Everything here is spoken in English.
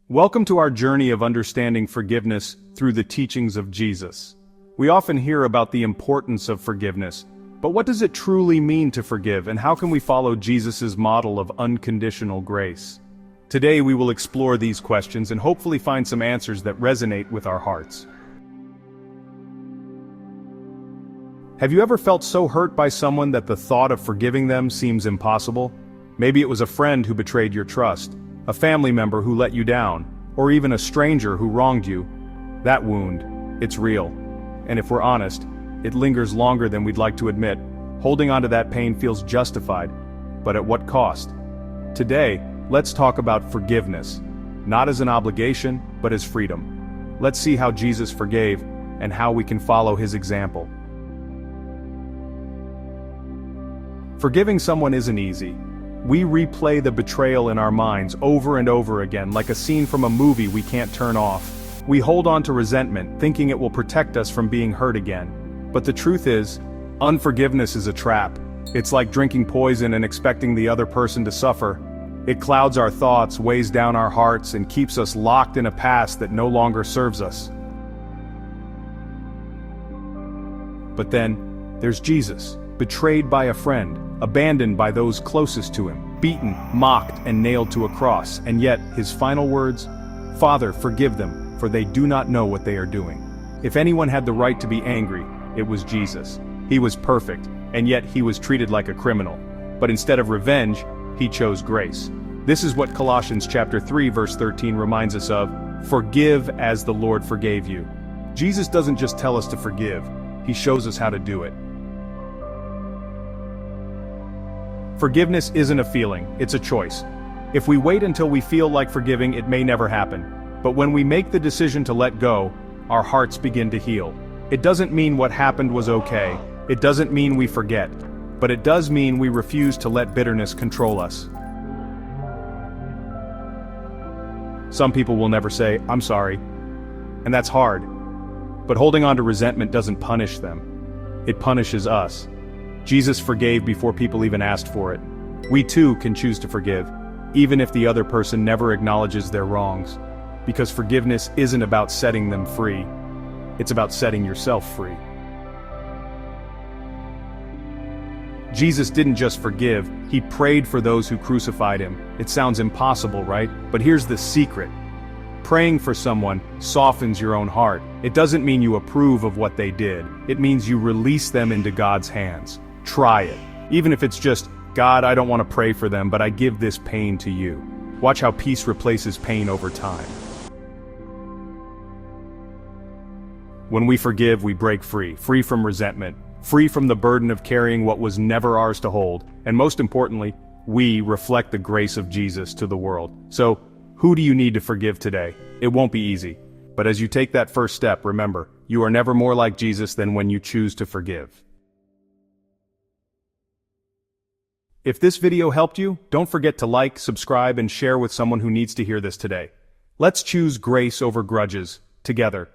Welcome to our journey of understanding forgiveness through the teachings of Jesus. We often hear about the importance of forgiveness, but what does it truly mean to forgive, and how can we follow Jesus' model of unconditional grace? Today we will explore these questions and hopefully find some answers that resonate with our hearts. Have you ever felt so hurt by someone that the thought of forgiving them seems impossible? Maybe it was a friend who betrayed your trust, a family member who let you down, or even a stranger who wronged you. That wound, it's real. And if we're honest, it lingers longer than we'd like to admit. Holding on to that pain feels justified, but at what cost? Today, let's talk about forgiveness, not as an obligation, but as freedom. Let's see how Jesus forgave, and how we can follow his example. Forgiving someone isn't easy. We replay the betrayal in our minds over and over again, like a scene from a movie we can't turn off. We hold on to resentment, thinking it will protect us from being hurt again. But the truth is, unforgiveness is a trap. It's like drinking poison and expecting the other person to suffer. It clouds our thoughts, weighs down our hearts, and keeps us locked in a past that no longer serves us. But then, there's Jesus, betrayed by a friend, abandoned by those closest to him, beaten, mocked, and nailed to a cross, and yet, his final words, "Father, forgive them, for they do not know what they are doing." If anyone had the right to be angry, it was Jesus. He was perfect, and yet he was treated like a criminal. But instead of revenge, he chose grace. This is what Colossians chapter 3 verse 13 reminds us of: forgive as the Lord forgave you. Jesus doesn't just tell us to forgive, he shows us how to do it. Forgiveness isn't a feeling, it's a choice. If we wait until we feel like forgiving, it may never happen. But when we make the decision to let go, our hearts begin to heal. It doesn't mean what happened was okay. It doesn't mean we forget. But it does mean we refuse to let bitterness control us. Some people will never say, "I'm sorry." And that's hard. But holding on to resentment doesn't punish them. It punishes us. Jesus forgave before people even asked for it. We too can choose to forgive, even if the other person never acknowledges their wrongs. Because forgiveness isn't about setting them free. It's about setting yourself free. Jesus didn't just forgive, he prayed for those who crucified him. It sounds impossible, right? But here's the secret. Praying for someone softens your own heart. It doesn't mean you approve of what they did. It means you release them into God's hands. Try it. Even if it's just, "God, I don't want to pray for them, but I give this pain to you." Watch how peace replaces pain over time. When we forgive, we break free. Free from resentment. Free from the burden of carrying what was never ours to hold. And most importantly, we reflect the grace of Jesus to the world. So, who do you need to forgive today? It won't be easy. But as you take that first step, remember, you are never more like Jesus than when you choose to forgive. If this video helped you, don't forget to like, subscribe, and share with someone who needs to hear this today. Let's choose grace over grudges, together.